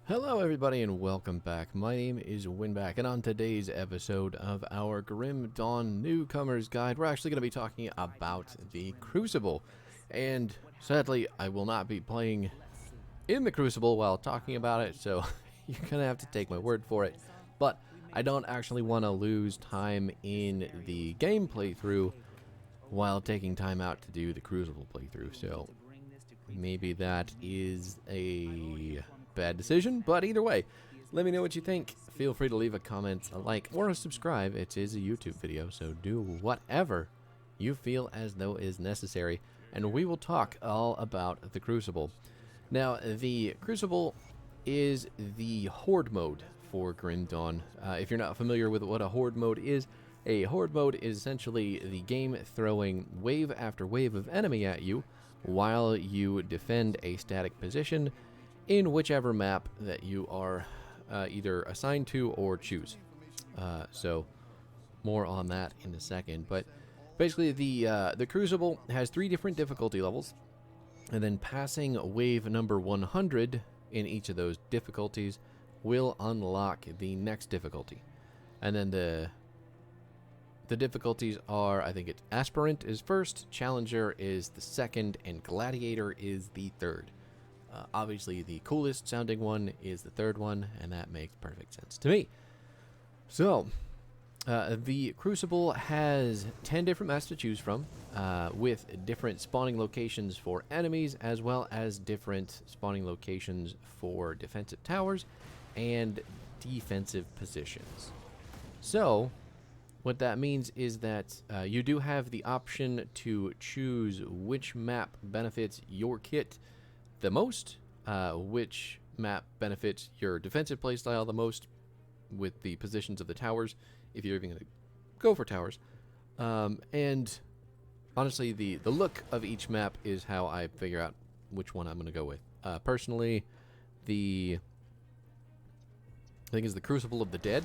Hello everybody and welcome back. My name is Winback, and on today's episode of our Grim Dawn Newcomer's Guide, we're actually going to be talking about the Crucible. And sadly, I will not be playing in the Crucible while talking about it, so you're going to have to take my word for it. But I don't actually want to lose time in the game playthrough while taking time out to do the Crucible playthrough, so maybe that is a bad decision, but either way, let me know what you think. Feel free to leave a comment, a like, or a subscribe. It is a YouTube video, so do whatever you feel as though is necessary, and we will talk all about the Crucible. Now, the Crucible is the Horde Mode for Grim Dawn. If you're not familiar with what a Horde Mode is, a Horde Mode is essentially the game throwing wave after wave of enemy at you while you defend a static position in whichever map that you are either assigned to or choose. So more on that in a second. But basically the Crucible has 3 different difficulty levels, and then passing wave number 100 in each of those difficulties will unlock the next difficulty. And then the difficulties are, I think it's Aspirant is first, Challenger is the second, and Gladiator is the third. Obviously, the coolest sounding one is the third one, and that makes perfect sense to me. So, the Crucible has 10 different maps to choose from, with different spawning locations for enemies, as well as different spawning locations for defensive towers and defensive positions. So, what that means is that you do have the option to choose which map benefits your kit the most, which map benefits your defensive playstyle the most with the positions of the towers, if you're even going to go for towers. And honestly, the look of each map is how I figure out which one I'm going to go with. Personally, I think is the Crucible of the Dead.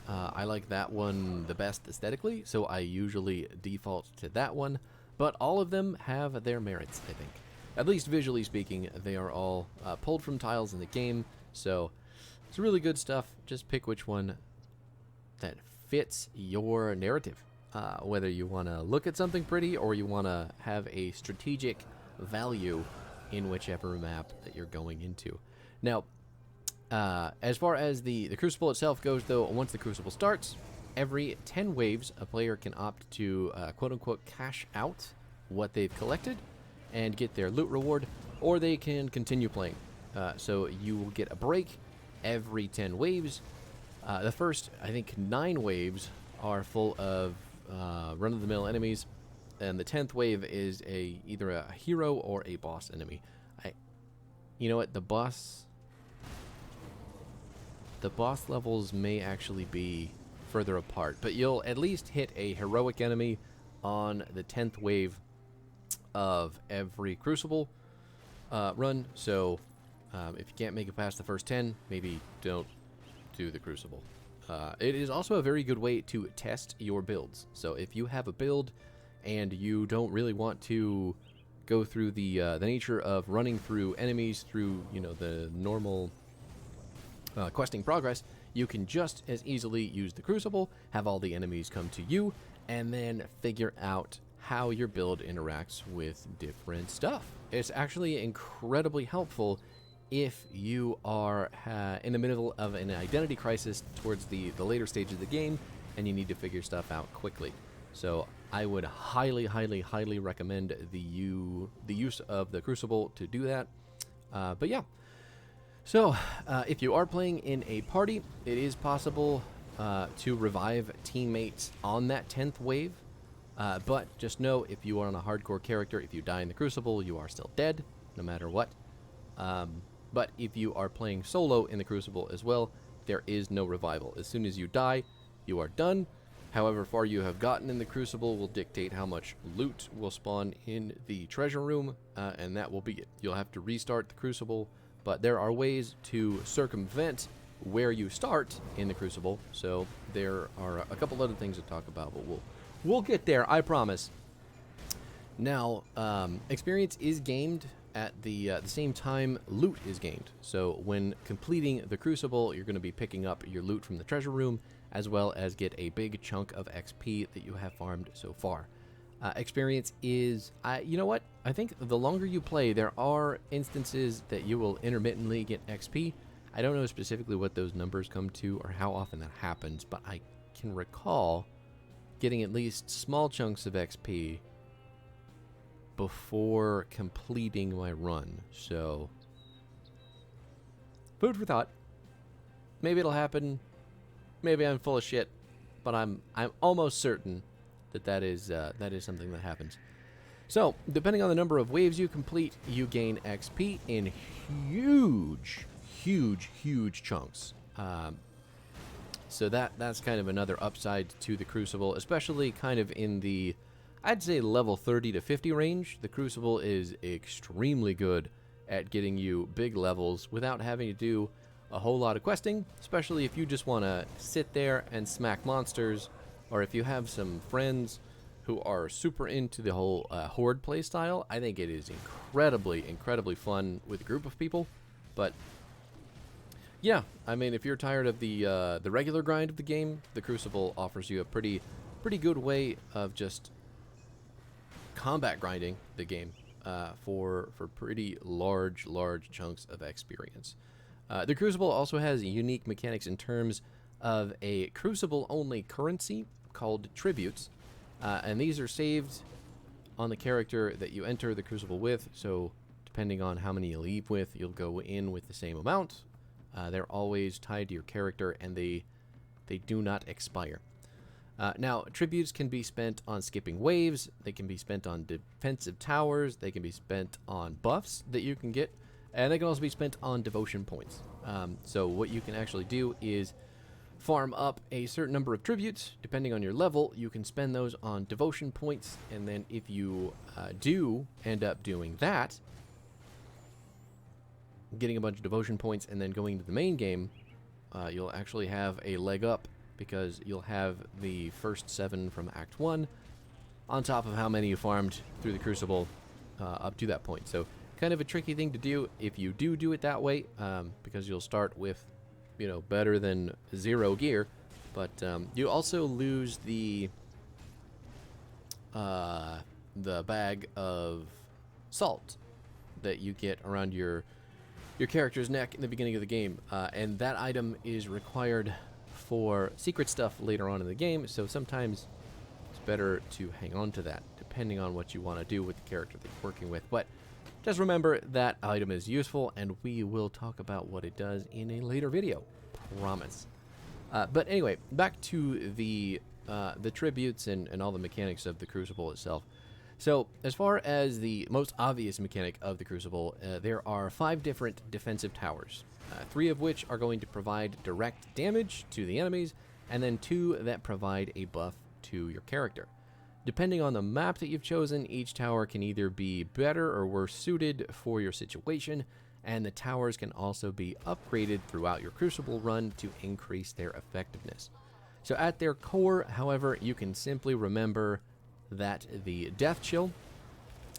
I like that one the best aesthetically, so I usually default to that one, but all of them have their merits, I think. At least visually speaking, they are all pulled from tiles in the game, so it's really good stuff. Just pick which one that fits your narrative. Whether you want to look at something pretty or you want to have a strategic value in whichever map that you're going into. Now, as far as the Crucible itself goes, though, once the Crucible starts, every 10 waves, a player can opt to quote-unquote cash out what they've collected and get their loot reward, or they can continue playing. So you will get a break every 10 waves. The first, I think, 9 waves are full of run-of-the-mill enemies, and the 10th wave is either a hero or a boss enemy. You know what, the boss levels may actually be further apart, but you'll at least hit a heroic enemy on the 10th wave of every Crucible run. So if you can't make it past the first 10, maybe don't do the Crucible. It is also a very good way to test your builds. So if you have a build and you don't really want to go through the nature of running through enemies through the normal questing progress, you can just as easily use the Crucible, have all the enemies come to you, and then figure out how your build interacts with different stuff. It's actually incredibly helpful if you are in the middle of an identity crisis towards the later stage of the game and you need to figure stuff out quickly. So I would highly, highly, highly recommend the use of the Crucible to do that. But yeah. So, if you are playing in a party, it is possible to revive teammates on that 10th wave. But just know, if you are on a hardcore character, if you die in the Crucible, you are still dead, no matter what. But if you are playing solo in the Crucible as well, there is no revival. As soon as you die, you are done. However far you have gotten in the Crucible will dictate how much loot will spawn in the treasure room, and that will be it. You'll have to restart the Crucible, but there are ways to circumvent where you start in the Crucible, so there are a couple other things to talk about, but we'll get there, I promise. Now, experience is gained at the same time, loot is gained. So when completing the Crucible, you're going to be picking up your loot from the treasure room, as well as get a big chunk of XP that you have farmed so far. Experience is, you know what? I think the longer you play, there are instances that you will intermittently get XP. I don't know specifically what those numbers come to or how often that happens, but I can recall getting at least small chunks of XP before completing my run. So, food for thought. Maybe it'll happen. Maybe I'm full of shit, but I'm almost certain that is something that happens. So, depending on the number of waves you complete, you gain XP in huge chunks. So that's kind of another upside to the Crucible, especially kind of in the, I'd say, level 30 to 50 range. The Crucible is extremely good at getting you big levels without having to do a whole lot of questing, especially if you just want to sit there and smack monsters, or if you have some friends who are super into the whole Horde playstyle. I think it is incredibly fun with a group of people. But yeah, I mean, if you're tired of the regular grind of the game, the Crucible offers you a pretty good way of just combat grinding the game for pretty large chunks of experience. The Crucible also has unique mechanics in terms of a Crucible-only currency called tributes, and these are saved on the character that you enter the Crucible with, so depending on how many you leave with, you'll go in with the same amount. They're always tied to your character, and they do not expire. Now, tributes can be spent on skipping waves, they can be spent on defensive towers, they can be spent on buffs that you can get, and they can also be spent on devotion points. So what you can actually do is farm up a certain number of tributes. Depending on your level, you can spend those on devotion points, and then if you do end up doing that, getting a bunch of devotion points and then going to the main game, you'll actually have a leg up, because you'll have the first 7 from Act 1 on top of how many you farmed through the Crucible up to that point. So kind of a tricky thing to do if you do it that way, because you'll start with, you know, better than 0 gear, but you also lose the bag of salt that you get around your character's neck in the beginning of the game, and that item is required for secret stuff later on in the game, so sometimes it's better to hang on to that, depending on what you want to do with the character that you're working with. But just remember that item is useful, and we will talk about what it does in a later video. Promise. But anyway, back to the tributes and all the mechanics of the Crucible itself. So, as far as the most obvious mechanic of the Crucible, there are 5 different defensive towers, 3 of which are going to provide direct damage to the enemies, and then 2 that provide a buff to your character. Depending on the map that you've chosen, each tower can either be better or worse suited for your situation, and the towers can also be upgraded throughout your Crucible run to increase their effectiveness. So at their core, however, you can simply remember that the Death Chill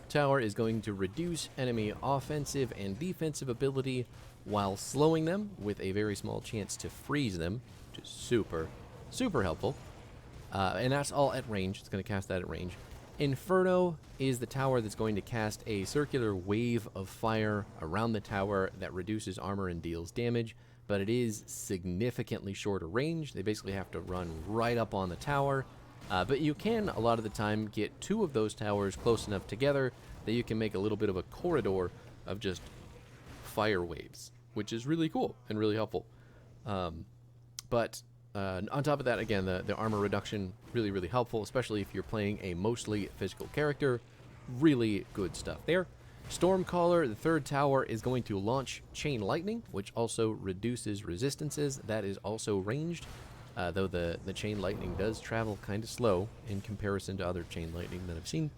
tower is going to reduce enemy offensive and defensive ability while slowing them with a very small chance to freeze them, which is super helpful. And that's all at range. It's going to cast that at range. Inferno is the tower that's going to cast a circular wave of fire around the tower that reduces armor and deals damage, but it is significantly shorter range. They basically have to run right up on the tower. But you can, a lot of the time, get 2 of those towers close enough together that you can make a little bit of a corridor of just fire waves, which is really cool and really helpful. But on top of that, again, the armor reduction, really helpful, especially if you're playing a mostly physical character. Really good stuff there. Stormcaller, the 3rd tower, is going to launch Chain Lightning, which also reduces resistances. That is also ranged. Though the Chain Lightning does travel kind of slow in comparison to other Chain Lightning that I've seen.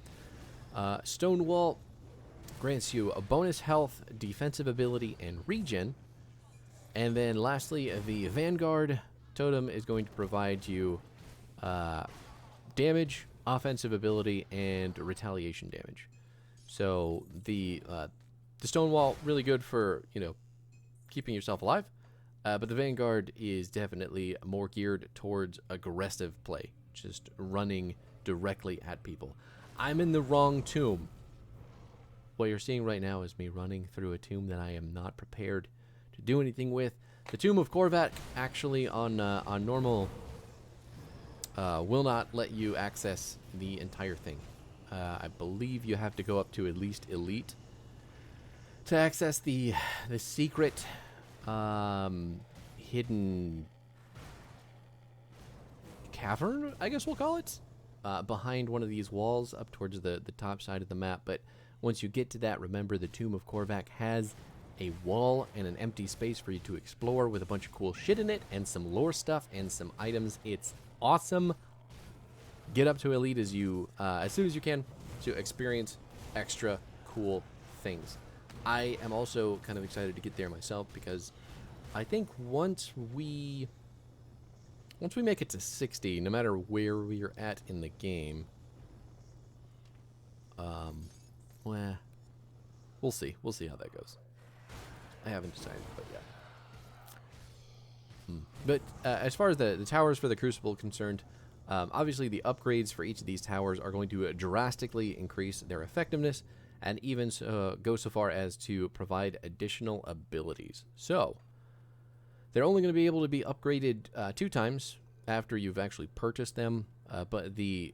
Stonewall grants you a bonus health, defensive ability, and regen. And then lastly, the Vanguard Totem is going to provide you damage, offensive ability, and retaliation damage. So the The Stonewall, really good for, you know, keeping yourself alive. But the Vanguard is definitely more geared towards aggressive play, just running directly at people. I'm in the wrong tomb. What you're seeing right now is me running through a tomb that I am not prepared to do anything with. The Tomb of Korvac, actually on normal, will not let you access the entire thing. I believe you have to go up to at least Elite to access the secret hidden cavern, I guess we'll call it, behind one of these walls up towards the top side of the map. But once you get to that, remember the Tomb of Korvac has a wall and an empty space for you to explore with a bunch of cool shit in it and some lore stuff and some items. It's awesome. Get up to Elite as soon as you can to experience extra cool things. I am also kind of excited to get there myself because I think once we make it to 60, no matter where we're at in the game, well, we'll see. We'll see how that goes. I haven't decided quite yet. But as far as the towers for the Crucible concerned, obviously the upgrades for each of these towers are going to drastically increase their effectiveness and even go so far as to provide additional abilities. So they're only going to be able to be upgraded 2 times after you've actually purchased them, but the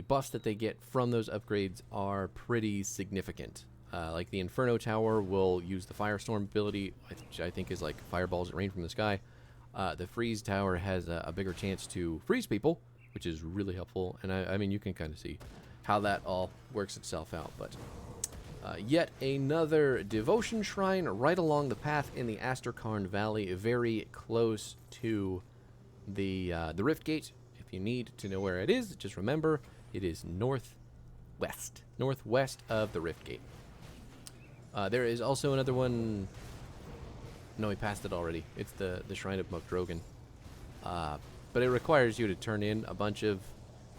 buffs that they get from those upgrades are pretty significant. Like the Inferno Tower will use the Firestorm ability, which I think is like fireballs that rain from the sky. The Freeze Tower has a bigger chance to freeze people, which is really helpful. And I mean, you can kind of see how that all works itself out. But yet another devotion shrine right along the path in the Asterkarn Valley, very close to the Rift Gate. If you need to know where it is, just remember it is northwest of the Rift Gate. There is also another one. No, we passed it already. It's the Shrine of Mokdrogan. But it requires you to turn in a bunch of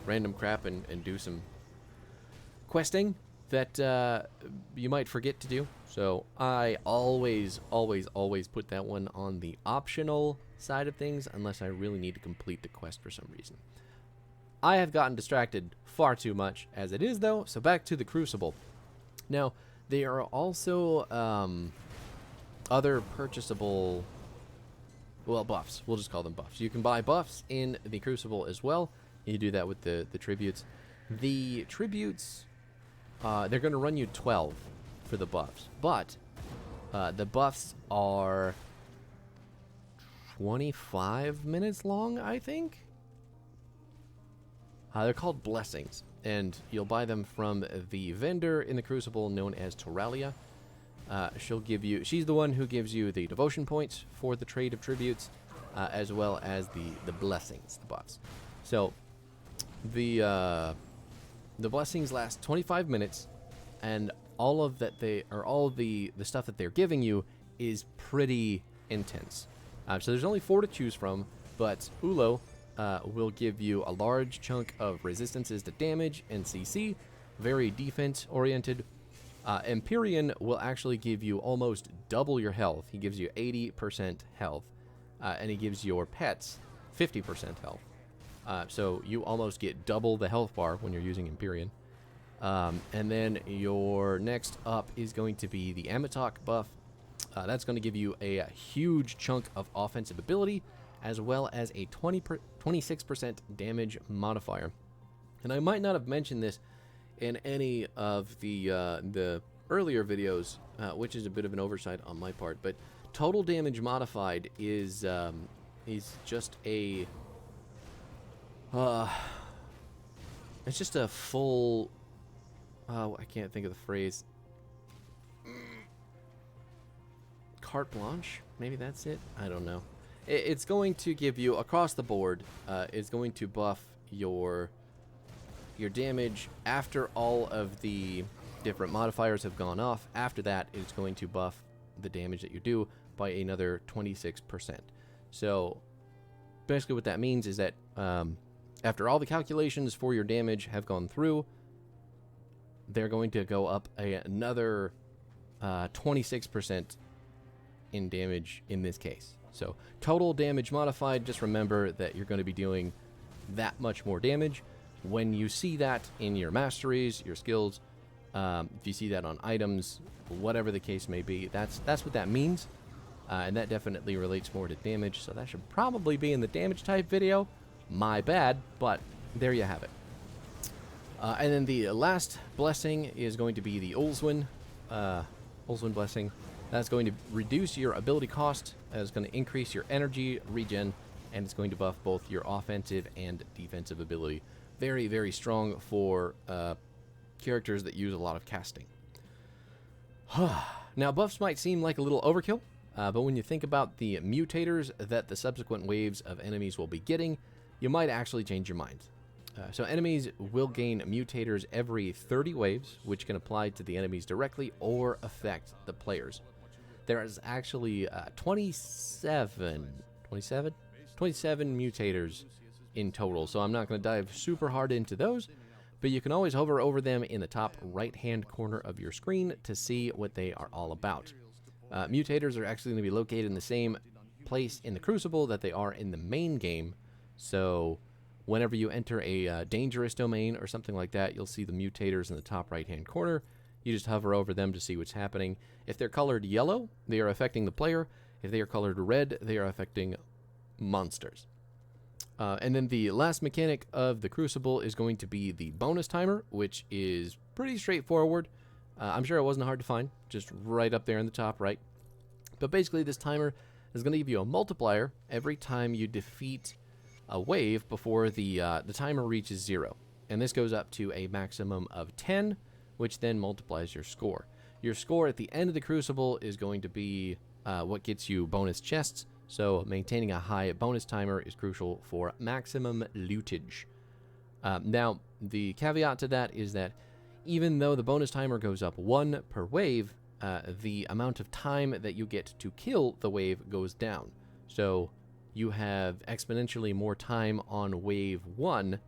random crap and do some questing that you might forget to do. So I always put that one on the optional side of things unless I really need to complete the quest for some reason. I have gotten distracted far too much as it is, though, so back to the Crucible. Now, there are also other purchasable, well, buffs. We'll just call them buffs. You can buy buffs in the Crucible as well. You do that with the tributes. The tributes, they're going to run you 12 for the buffs, but the buffs are 25 minutes long, I think. They're called blessings, and you'll buy them from the vendor in the Crucible known as Toralia. She's the one who gives you the devotion points for the trade of tributes, as well as the blessings, the buffs. So the blessings last 25 minutes, and all of the stuff that they're giving you is pretty intense. So there's only 4 to choose from, but Ulo will give you a large chunk of resistances to damage and CC, very defense-oriented. Empyrean will actually give you almost double your health. He gives you 80% health, and he gives your pets 50% health. So you almost get double the health bar when you're using Empyrean. And then your next up is going to be the Amatok buff. That's going to give you a huge chunk of offensive ability, as well as a 26% damage modifier. And I might not have mentioned this in any of the earlier videos, which is a bit of an oversight on my part, but total damage modified is just a it's just a full I can't think of the phrase, carte blanche, maybe that's it, I don't know. It's going to give you across the board, it's going to buff your damage after all of the different modifiers have gone off. After that, it's going to buff the damage that you do by another 26%. So basically what that means is that after all the calculations for your damage have gone through, they're going to go up another 26% in damage in this case. So total damage modified, just remember that you're going to be doing that much more damage. When you see that in your masteries, your skills, if you see that on items, whatever the case may be, that's what that means. And that definitely relates more to damage, so that should probably be in the damage type video. My bad, but there you have it. And then the last blessing is going to be the Ulswin blessing. That's going to reduce your ability cost, it's going to increase your energy regen, and it's going to buff both your offensive and defensive ability. Very, very strong for characters that use a lot of casting. Now, buffs might seem like a little overkill, but when you think about the mutators that the subsequent waves of enemies will be getting, you might actually change your mind. So enemies will gain mutators every 30 waves, which can apply to the enemies directly or affect the players. There is actually 27 mutators in total, so I'm not going to dive super hard into those, but you can always hover over them in the top right-hand corner of your screen to see what they are all about. Mutators are actually going to be located in the same place in the Crucible that they are in the main game, so whenever you enter a dangerous domain or something like that, you'll see the mutators in the top right-hand corner. You just hover over them to see what's happening. If they're colored yellow, they are affecting the player. If they are colored red, they are affecting monsters. And then the last mechanic of the Crucible is going to be the bonus timer, which is pretty straightforward. I'm sure it wasn't hard to find, just right up there in the top right. But basically, this timer is going to give you a multiplier every time you defeat a wave before the timer reaches 0. And this goes up to a maximum of 10, which then multiplies your score. Your score at the end of the Crucible is going to be what gets you bonus chests, so maintaining a high bonus timer is crucial for maximum lootage. Now, the caveat to that is that even though the bonus timer goes up 1 per wave, the amount of time that you get to kill the wave goes down. So you have exponentially more time on wave 1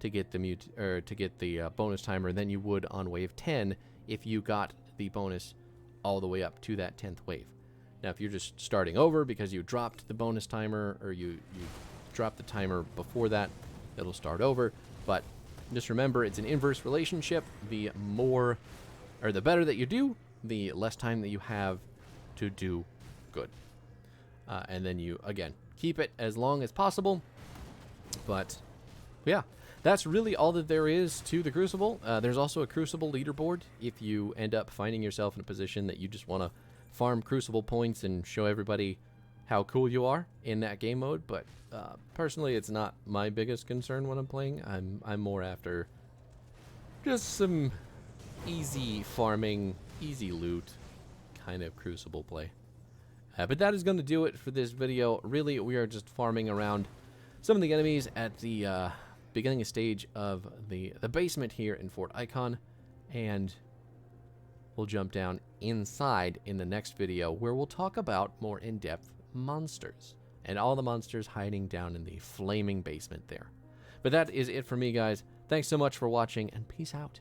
to get the bonus timer than you would on wave 10 if you got the bonus all the way up to that 10th wave. Now, if you're just starting over because you dropped the bonus timer or you dropped the timer before that, it'll start over. But just remember, it's an inverse relationship. The better that you do, the less time that you have to do good. And then you, again, keep it as long as possible. But yeah, that's really all that there is to the Crucible. There's also a Crucible leaderboard if you end up finding yourself in a position that you just want to farm Crucible points and show everybody how cool you are in that game mode. But personally, it's not my biggest concern when I'm playing. I'm more after just some easy farming, easy loot kind of Crucible play. But that is going to do it for this video. Really, we are just farming around some of the enemies at the beginning stage of the basement here in Fort Icon, and we'll jump down inside in the next video where we'll talk about more in-depth monsters and all the monsters hiding down in the flaming basement there. But that is it for me, guys. Thanks so much for watching, and peace out.